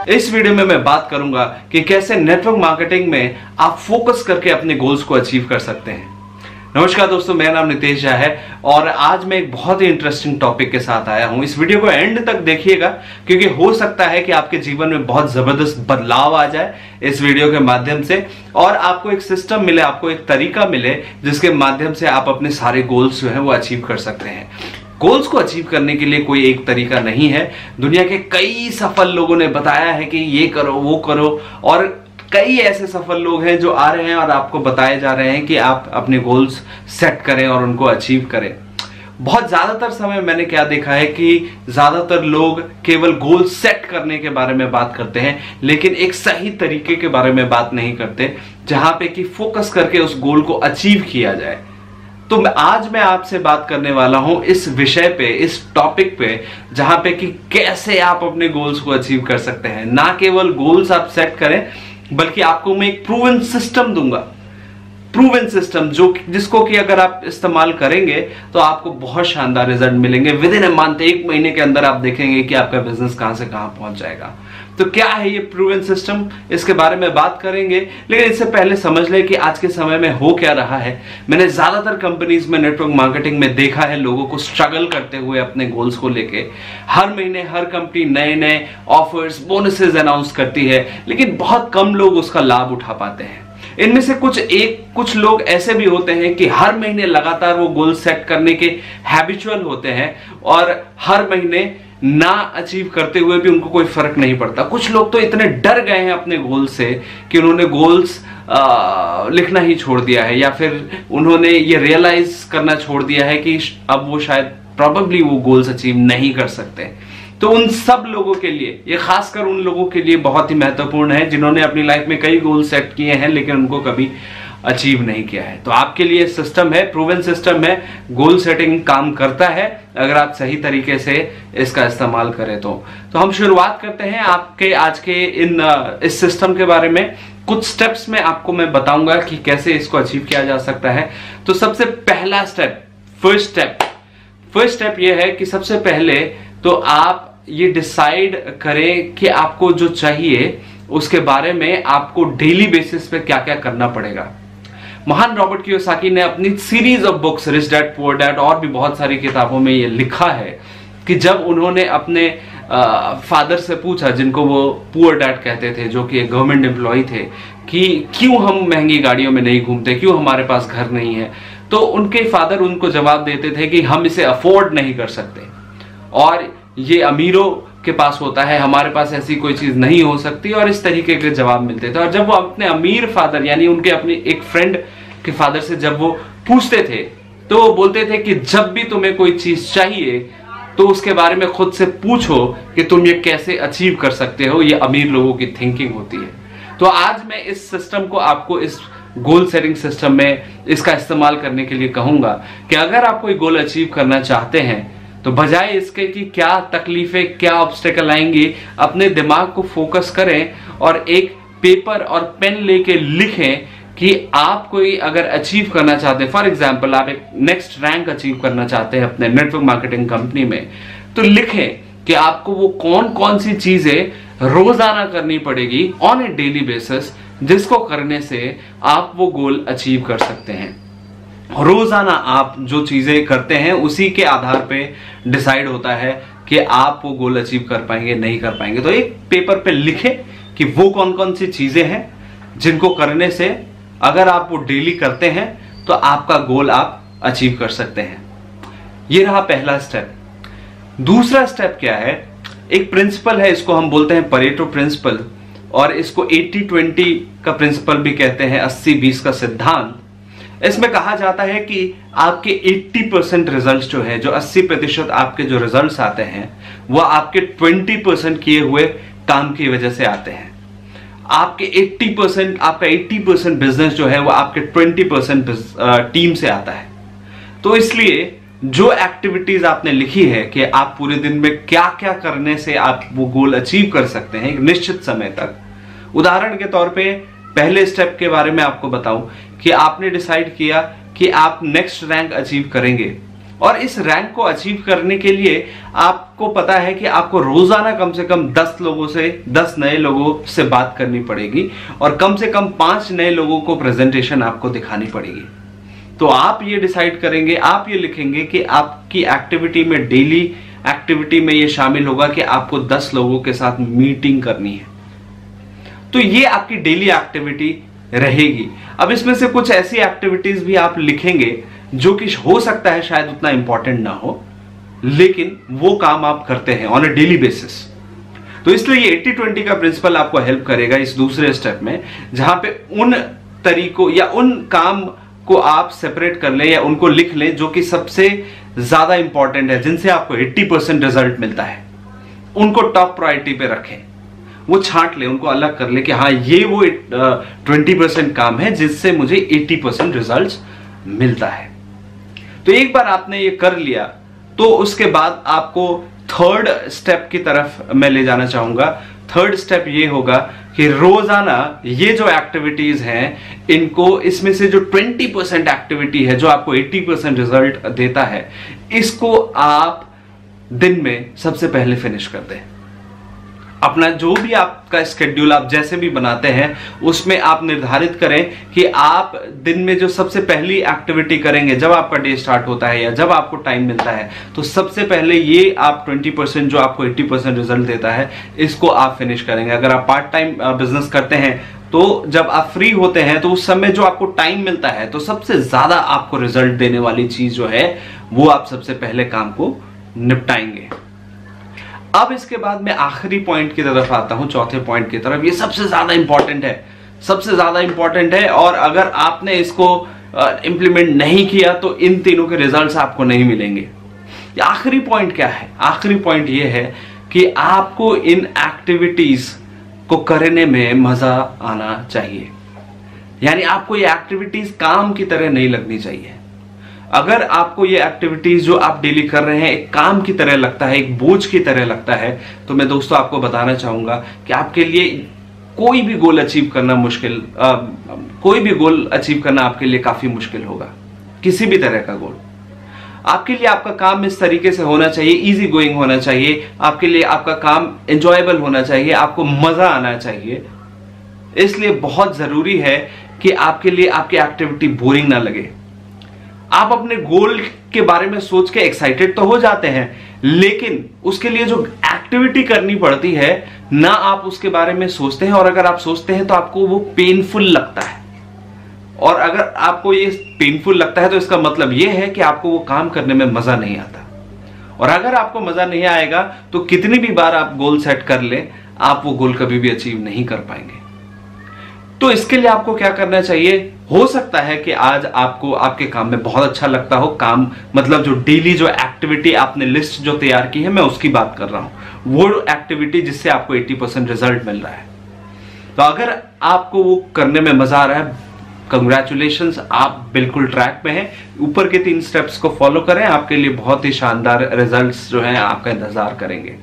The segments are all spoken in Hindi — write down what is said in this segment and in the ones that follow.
इस वीडियो में मैं बात करूंगा कि कैसे नेटवर्क मार्केटिंग में आप फोकस करके अपने गोल्स को अचीव कर सकते हैं। नमस्कार दोस्तों, मेरा नाम नितेश झा है और आज मैं एक बहुत ही इंटरेस्टिंग टॉपिक के साथ आया हूं। इस वीडियो को एंड तक देखिएगा क्योंकि हो सकता है कि आपके जीवन में बहुत जबरदस्त बदलाव आ जाए इस वीडियो के माध्यम से, और आपको एक सिस्टम मिले, आपको एक तरीका मिले जिसके माध्यम से आप अपने सारे गोल्स जो है वो अचीव कर सकते हैं। गोल्स को अचीव करने के लिए कोई एक तरीका नहीं है। दुनिया के कई सफल लोगों ने बताया है कि ये करो वो करो, और कई ऐसे सफल लोग हैं जो आ रहे हैं और आपको बताए जा रहे हैं कि आप अपने गोल्स सेट करें और उनको अचीव करें। बहुत ज्यादातर समय मैंने क्या देखा है कि ज्यादातर लोग केवल गोल सेट करने के बारे में बात करते हैं, लेकिन एक सही तरीके के बारे में बात नहीं करते जहां पे कि फोकस करके उस गोल को अचीव किया जाए। तो आज मैं आपसे बात करने वाला हूं इस विषय पे, इस टॉपिक पे, जहां पे कि कैसे आप अपने गोल्स को अचीव कर सकते हैं। ना केवल गोल्स आप सेट करें, बल्कि आपको मैं एक प्रूवन सिस्टम दूंगा, प्रूवन सिस्टम जिसको कि अगर आप इस्तेमाल करेंगे तो आपको बहुत शानदार रिजल्ट मिलेंगे। विद इन ए मंथ, 1 महीने के अंदर आप देखेंगे कि आपका बिजनेस कहां से कहां पहुंच जाएगा। तो क्या है ये प्रूवन सिस्टम, इसके बारे में बात करेंगे, लेकिन इससे पहले समझ लें कि आज के समय में हो क्या रहा है। मैंने ज्यादातर कंपनीज में नेटवर्क मार्केटिंग में देखा है लोगों को स्ट्रगल करते हुए अपने गोल्स को लेके। हर महीने हर कंपनी नए नए ऑफर्स, बोनसेस अनाउंस करती है, लेकिन बहुत कम लोग उसका लाभ उठा पाते हैं। इनमें से कुछ लोग ऐसे भी होते हैं कि हर महीने लगातार वो गोल सेट करने के हैबिचुअल होते हैं और हर महीने ना अचीव करते हुए भी उनको कोई फर्क नहीं पड़ता। कुछ लोग तो इतने डर गए हैं अपने गोल से कि उन्होंने गोल्स लिखना ही छोड़ दिया है, या फिर उन्होंने ये रियलाइज करना छोड़ दिया है कि अब वो शायद प्रॉबेबली वो गोल्स अचीव नहीं कर सकते। तो उन सब लोगों के लिए, ये खासकर उन लोगों के लिए बहुत ही महत्वपूर्ण है जिन्होंने अपनी लाइफ में कई गोल सेट किए हैं लेकिन उनको कभी अचीव नहीं किया है। तो आपके लिए सिस्टम है, प्रूवन सिस्टम है, गोल सेटिंग काम करता है अगर आप सही तरीके से इसका इस्तेमाल करें तो हम शुरुआत करते हैं आपके आज के इस सिस्टम के बारे में। कुछ स्टेप्स में आपको मैं बताऊंगा कि कैसे इसको अचीव किया जा सकता है। तो सबसे पहला स्टेप, फर्स्ट स्टेप ये है कि सबसे पहले तो आप ये डिसाइड करें कि आपको जो चाहिए उसके बारे में आपको डेली बेसिस पे क्या क्या करना पड़ेगा। महान रॉबर्ट कियोसाकी ने अपनी series of books rich dad poor dad और भी बहुत सारी किताबों में ये लिखा है कि जब उन्होंने अपने फादर से पूछा, जिनको वो पुअर डैड कहते थे, जो कि एक गवर्नमेंट एम्प्लॉय थे, कि क्यों हम महंगी गाड़ियों में नहीं घूमते, क्यों हमारे पास घर नहीं है, तो उनके फादर उनको जवाब देते थे कि हम इसे अफोर्ड नहीं कर सकते और ये अमीरों के पास होता है, हमारे पास ऐसी कोई चीज नहीं हो सकती, और इस तरीके के जवाब मिलते थे। और जब वो अपने अमीर फादर यानी उनके अपने एक फ्रेंड के फादर से जब वो पूछते थे तो वो बोलते थे कि जब भी तुम्हें कोई चीज चाहिए तो उसके बारे में खुद से पूछो कि तुम ये कैसे अचीव कर सकते हो। ये अमीर लोगों की थिंकिंग होती है। तो आज मैं इस सिस्टम को आपको, इस गोल सेटिंग सिस्टम में इसका इस्तेमाल करने के लिए कहूंगा कि अगर आप कोई गोल अचीव करना चाहते हैं तो बजाय इसके कि क्या तकलीफें, क्या ऑब्स्टेकल आएंगी, अपने दिमाग को फोकस करें और एक पेपर और पेन लेके लिखें कि आप कोई अगर अचीव करना चाहते हैं, फॉर एग्जांपल आप एक नेक्स्ट रैंक अचीव करना चाहते हैं अपने नेटवर्क मार्केटिंग कंपनी में, तो लिखें कि आपको वो कौन कौन सी चीजें रोजाना करनी पड़ेगी ऑन ए डेली बेसिस, जिसको करने से आप वो गोल अचीव कर सकते हैं। रोजाना आप जो चीजें करते हैं उसी के आधार पे डिसाइड होता है कि आप वो गोल अचीव कर पाएंगे नहीं कर पाएंगे। तो एक पेपर पे लिखें कि वो कौन कौन सी चीजें हैं जिनको करने से अगर आप वो डेली करते हैं तो आपका गोल आप अचीव कर सकते हैं। ये रहा पहला स्टेप। दूसरा स्टेप क्या है? एक प्रिंसिपल है, इसको हम बोलते हैं परेटो प्रिंसिपल, और इसको 80-20 का प्रिंसिपल भी कहते हैं, 80-20 का सिद्धांत। इसमें कहा जाता है कि आपके 80% रिजल्ट्स जो है, जो 80% आपके जो रिजल्ट्स आते हैं, वो आपके 20% किए हुए काम की वजह से आते हैं। आपके 80%, आपका 80% बिजनेस जो है वो आपके 20% टीम से आता है। तो इसलिए जो एक्टिविटीज आपने लिखी है कि आप पूरे दिन में क्या क्या करने से आप वो गोल अचीव कर सकते हैं एक निश्चित समय तक। उदाहरण के तौर पे पहले स्टेप के बारे में आपको बताऊं कि आपने डिसाइड किया कि आप नेक्स्ट रैंक अचीव करेंगे, और इस रैंक को अचीव करने के लिए आपको पता है कि आपको रोजाना कम से कम 10 नए लोगों से बात करनी पड़ेगी और कम से कम 5 नए लोगों को प्रेजेंटेशन आपको दिखानी पड़ेगी। तो आप ये डिसाइड करेंगे, आप ये लिखेंगे कि आपकी एक्टिविटी में, डेली एक्टिविटी में ये शामिल होगा कि आपको 10 लोगों के साथ मीटिंग करनी है। तो ये आपकी डेली एक्टिविटी रहेगी। अब इसमें से कुछ ऐसी एक्टिविटीज भी आप लिखेंगे जो कि हो सकता है शायद उतना इंपॉर्टेंट ना हो, लेकिन वो काम आप करते हैं ऑन अ डेली बेसिस। तो इसलिए ये 80-20 का प्रिंसिपल आपको हेल्प करेगा इस दूसरे स्टेप में, जहां पे उन तरीकों या उन काम को आप सेपरेट कर लें या उनको लिख लें जो कि सबसे ज्यादा इंपॉर्टेंट है, जिनसे आपको 80% रिजल्ट मिलता है, उनको टॉप प्रायोरिटी पे रखें। वो छांट ले, उनको अलग कर ले कि हाँ ये वो 20% काम है जिससे मुझे 80% रिजल्ट मिलता है। तो एक बार आपने ये कर लिया तो उसके बाद आपको थर्ड स्टेप की तरफ मैं ले जाना चाहूंगा। थर्ड स्टेप ये होगा कि रोजाना ये जो एक्टिविटीज हैं, इनको, इसमें से जो 20% एक्टिविटी है जो आपको 80% रिजल्ट देता है, इसको आप दिन में सबसे पहले फिनिश कर दें। अपना जो भी आपका स्केड्यूल आप जैसे भी बनाते हैं उसमें आप निर्धारित करें कि आप दिन में जो सबसे पहली एक्टिविटी करेंगे, जब आपका डे स्टार्ट होता है या जब आपको टाइम मिलता है, तो सबसे पहले ये आप 20% जो आपको 80% रिजल्ट देता है, इसको आप फिनिश करेंगे। अगर आप पार्ट टाइम बिजनेस करते हैं तो जब आप फ्री होते हैं तो उस समय जो आपको टाइम मिलता है, तो सबसे ज्यादा आपको रिजल्ट देने वाली चीज जो है वो आप सबसे पहले काम को निपटाएंगे। अब इसके बाद मैं आखिरी पॉइंट की तरफ आता हूं, चौथे पॉइंट की तरफ। ये सबसे ज्यादा इंपॉर्टेंट है, सबसे ज्यादा इंपॉर्टेंट है, और अगर आपने इसको इंप्लीमेंट नहीं किया तो इन तीनों के रिजल्ट्स आपको नहीं मिलेंगे। आखिरी पॉइंट क्या है? आखिरी पॉइंट ये है कि आपको इन एक्टिविटीज को करने में मजा आना चाहिए। यानी आपको ये एक्टिविटीज काम की तरह नहीं लगनी चाहिए। अगर आपको ये एक्टिविटीज जो आप डेली कर रहे हैं एक काम की तरह लगता है, एक बोझ की तरह लगता है, तो मैं दोस्तों आपको बताना चाहूंगा कि आपके लिए कोई भी गोल अचीव करना आपके लिए काफी मुश्किल होगा। किसी भी तरह का गोल आपके लिए, आपका काम इस तरीके से होना चाहिए, इजी गोइंग होना चाहिए, आपके लिए आपका काम एंजॉयबल होना चाहिए, आपको मजा आना चाहिए। इसलिए बहुत जरूरी है कि आपके लिए आपकी एक्टिविटी बोरिंग ना लगे। आप अपने गोल के बारे में सोच के एक्साइटेड तो हो जाते हैं, लेकिन उसके लिए जो एक्टिविटी करनी पड़ती है ना, आप उसके बारे में सोचते हैं, और अगर आप सोचते हैं तो आपको वो पेनफुल लगता है। और अगर आपको ये पेनफुल लगता है तो इसका मतलब ये है कि आपको वो काम करने में मजा नहीं आता। और अगर आपको मजा नहीं आएगा तो कितनी भी बार आप गोल सेट कर लें, आप वो गोल कभी भी अचीव नहीं कर पाएंगे। तो इसके लिए आपको क्या करना चाहिए? हो सकता है कि आज आपको आपके काम में बहुत अच्छा लगता हो, काम मतलब जो डेली जो एक्टिविटी आपने लिस्ट जो तैयार की है, मैं उसकी बात कर रहा हूं, वो एक्टिविटी जिससे आपको 80% रिजल्ट मिल रहा है। तो अगर आपको वो करने में मजा आ रहा है, कंग्रेचुलेशंस, आप बिल्कुल ट्रैक पे हैं। ऊपर के 3 स्टेप्स को फॉलो करें, आपके लिए बहुत ही शानदार रिजल्ट्स जो हैं आपका इंतजार करेंगे।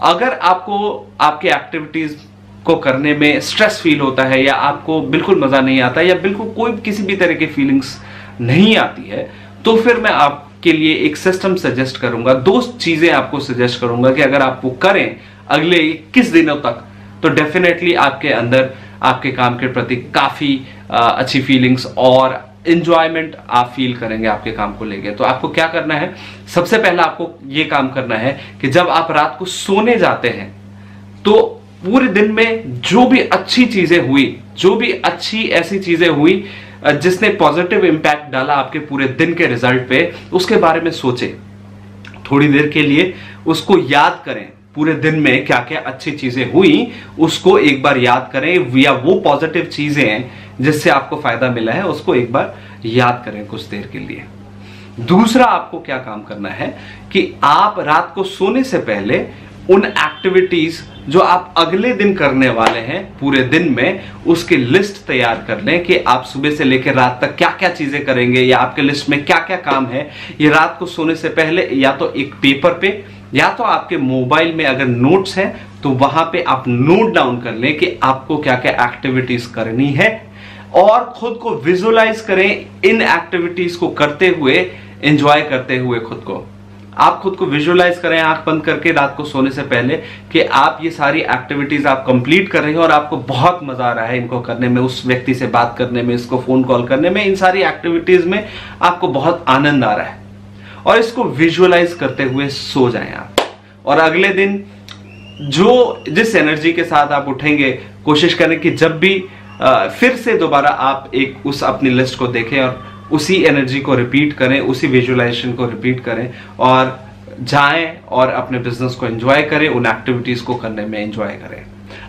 अगर आपको आपके एक्टिविटीज को करने में स्ट्रेस फील होता है, या आपको बिल्कुल मजा नहीं आता, या बिल्कुल कोई किसी भी तरह की फीलिंग्स नहीं आती है, तो फिर मैं आपके लिए एक सिस्टम सजेस्ट करूंगा। 2 चीजें आपको सजेस्ट करूंगा कि अगर आप वो करें अगले 21 दिनों तक, तो डेफिनेटली आपके अंदर आपके काम के प्रति काफी अच्छी फीलिंग्स और एंजॉयमेंट आप फील करेंगे आपके काम को लेके। तो आपको क्या करना है? सबसे पहला आपको ये काम करना है कि जब आप रात को सोने जाते हैं तो पूरे दिन में जो भी अच्छी चीजें हुई, जो भी अच्छी ऐसी चीजें हुई जिसने पॉजिटिव इंपैक्ट डाला आपके पूरे दिन के रिजल्ट पे, उसके बारे में सोचें। थोड़ी देर के लिए उसको याद करें, पूरे दिन में क्या क्या अच्छी चीजें हुई उसको एक बार याद करें, या वो पॉजिटिव चीजें जिससे आपको फायदा मिला है उसको एक बार याद करें कुछ देर के लिए। दूसरा आपको क्या काम करना है कि आप रात को सोने से पहले उन एक्टिविटीज जो आप अगले दिन करने वाले हैं पूरे दिन में, उसकी लिस्ट तैयार कर लें कि आप सुबह से लेकर रात तक क्या क्या चीजें करेंगे, या आपके लिस्ट में क्या क्या काम है। ये रात को सोने से पहले या तो एक पेपर पे या तो आपके मोबाइल में अगर नोट्स हैं तो वहां पे आप नोट डाउन कर लें कि आपको क्या क्या एक्टिविटीज करनी है, और खुद को विजुअलाइज करें इन एक्टिविटीज को करते हुए एंजॉय करते हुए खुद को। आप खुद को विजुअलाइज करें आंख बंद करके रात को सोने से पहले कि आप ये सारी एक्टिविटीज आप कंप्लीट कर रहे हैं और आपको बहुत मजा आ रहा है इनको करने में, उस व्यक्ति से बात करने में, इसको फोन कॉल करने में, इन सारी एक्टिविटीज में आपको बहुत आनंद आ रहा है। और इसको विजुअलाइज करते हुए सो जाएं आप, और अगले दिन जिस एनर्जी के साथ आप उठेंगे, कोशिश करें कि जब भी फिर से दोबारा आप एक उस अपनी लिस्ट को देखें और उसी एनर्जी को रिपीट करें, उसी विजुअलाइजेशन को रिपीट करें और जाएं और अपने बिजनेस को एंजॉय करें, उन एक्टिविटीज को करने में एंजॉय करें।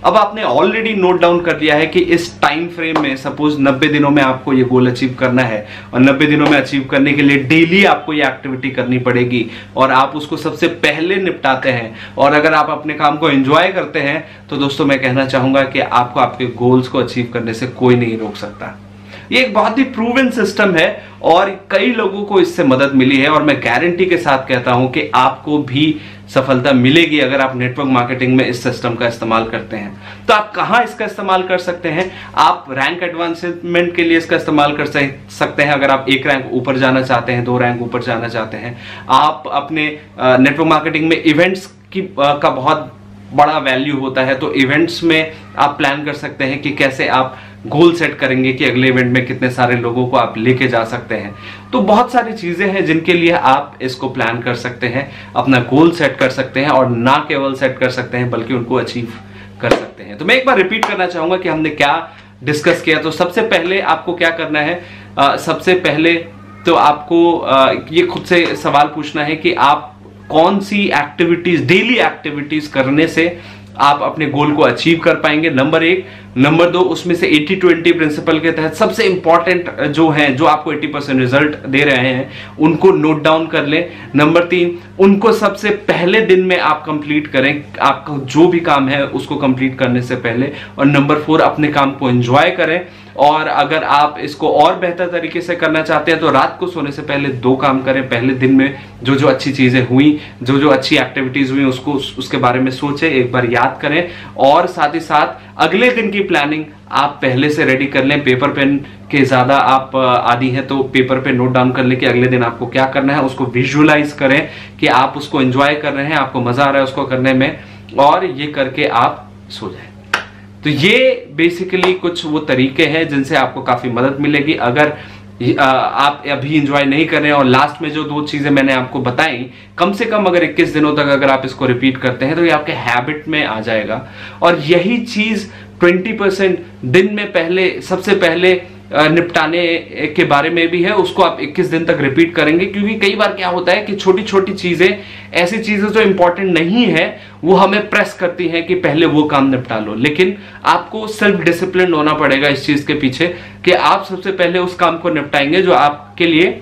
अब आपने ऑलरेडी नोट डाउन कर लिया है कि इस टाइम फ्रेम में सपोज 90 दिनों में आपको ये गोल अचीव करना है, और 90 दिनों में अचीव करने के लिए डेली आपको ये एक्टिविटी करनी पड़ेगी, और आप उसको सबसे पहले निपटाते हैं, और अगर आप अपने काम को एंजॉय करते हैं, तो दोस्तों मैं कहना चाहूंगा कि आपको आपके गोल्स को अचीव करने से कोई नहीं रोक सकता। ये एक बहुत ही प्रूवन सिस्टम है और कई लोगों को इससे मदद मिली है, और मैं गारंटी के साथ कहता हूं कि आपको भी सफलता मिलेगी अगर आप नेटवर्क मार्केटिंग में इस सिस्टम का इस्तेमाल करते हैं। तो आप कहां इसका इस्तेमाल कर सकते हैं? आप रैंक एडवांसमेंट के लिए इसका इस्तेमाल कर सकते हैं। अगर आप 1 रैंक ऊपर जाना चाहते हैं, 2 रैंक ऊपर जाना चाहते हैं, आप अपने नेटवर्क मार्केटिंग में इवेंट्स का बहुत बड़ा वैल्यू होता है, तो इवेंट्स में आप प्लान कर सकते हैं कि कैसे आप गोल सेट करेंगे कि अगले इवेंट में कितने सारे लोगों को आप लेके जा सकते हैं। तो बहुत सारी चीजें हैं जिनके लिए आप इसको प्लान कर सकते हैं, अपना गोल सेट कर सकते हैं, और ना केवल सेट कर सकते हैं बल्कि उनको अचीव कर सकते हैं। तो मैं एक बार रिपीट करना चाहूंगा कि हमने क्या डिस्कस किया। तो सबसे पहले आपको क्या करना है, सबसे पहले तो आपको ये खुद से सवाल पूछना है कि आप कौन सी एक्टिविटीज, डेली एक्टिविटीज करने से आप अपने गोल को अचीव कर पाएंगे, नंबर 1। नंबर 2, उसमें से 80-20 प्रिंसिपल के तहत सबसे इंपॉर्टेंट जो हैं, जो आपको 80% रिजल्ट दे रहे हैं, उनको नोट डाउन कर लें। नंबर 3, उनको सबसे पहले दिन में आप कंप्लीट करें, आपका जो भी काम है उसको कंप्लीट करने से पहले। और नंबर 4, अपने काम को एंजॉय करें, और अगर आप इसको और बेहतर तरीके से करना चाहते हैं तो रात को सोने से पहले 2 काम करें। पहले दिन में जो जो अच्छी चीजें हुई, जो जो अच्छी एक्टिविटीज हुई, उसके बारे में सोचें, एक बार याद करें, और साथ ही साथ अगले दिन की प्लानिंग आप पहले से रेडी कर लें। पेपर पेन के ज्यादा आप आदी हैं तो पेपर पे नोट डाउन कर लें कि अगले दिन आपको क्या करना है, उसको विजुअलाइज करें कि आप उसको एंजॉय कर रहे हैं, आपको मजा आ रहा है उसको करने में, और ये करके आप सो जाएं। तो ये बेसिकली कुछ वो तरीके हैं जिनसे आपको काफी मदद मिलेगी। अगर आप अभी एंजॉय नहीं कर रहे हैं और लास्ट में जो 2 चीजें मैंने आपको बताई, कम से कम अगर 21 दिनों तक अगर आप इसको रिपीट करते हैं तो ये आपके हैबिट में आ जाएगा। और यही चीज 20% दिन में पहले सबसे पहले निपटाने के बारे में भी है, उसको आप 21 दिन तक रिपीट करेंगे। क्योंकि कई बार क्या होता है कि छोटी छोटी चीजें, ऐसी चीजें जो इंपॉर्टेंट नहीं है, वो हमें प्रेस करती हैं कि पहले वो काम निपटा लो। लेकिन आपको सेल्फ डिसिप्लिन होना पड़ेगा इस चीज के पीछे कि आप सबसे पहले उस काम को निपटाएंगे जो आपके लिए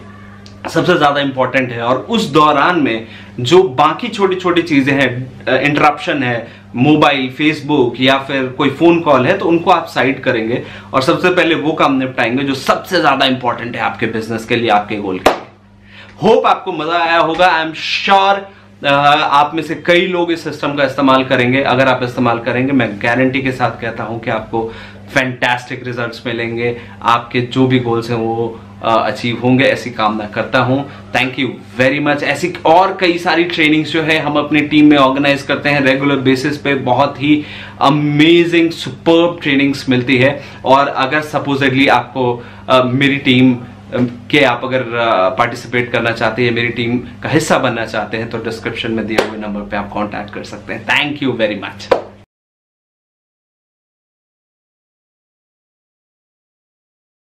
सबसे ज्यादा इंपॉर्टेंट है, और उस दौरान में जो बाकी छोटी छोटी चीजें हैं, इंटरप्शन है, मोबाइल, फेसबुक या फिर कोई फोन कॉल है, तो उनको आप साइड करेंगे और सबसे पहले वो काम निपटाएंगे जो सबसे ज्यादा इंपॉर्टेंट है आपके बिजनेस के लिए, आपके गोल के लिए। होप आपको मजा आया होगा। आई एम श्योर आप में से कई लोग इस सिस्टम का इस्तेमाल करेंगे। अगर आप इस्तेमाल करेंगे, मैं गारंटी के साथ कहता हूं कि आपको फैंटास्टिक रिजल्ट्स मिलेंगे, आपके जो भी गोल्स हैं वो अचीव होंगे, ऐसी कामना करता हूं। Thank you very much. ऐसी और कई सारी ट्रेनिंग्स जो है हम अपनी टीम में ऑर्गेनाइज करते हैं रेगुलर बेसिस पे, बहुत ही अमेजिंग सुपर्ब ट्रेनिंग्स मिलती है। और अगर सपोजेडली आपको मेरी टीम के आप अगर पार्टिसिपेट करना चाहते हैं, मेरी टीम का हिस्सा बनना चाहते हैं, तो डिस्क्रिप्शन में दिए हुए नंबर पे आप कांटेक्ट कर सकते हैं। Thank you very much.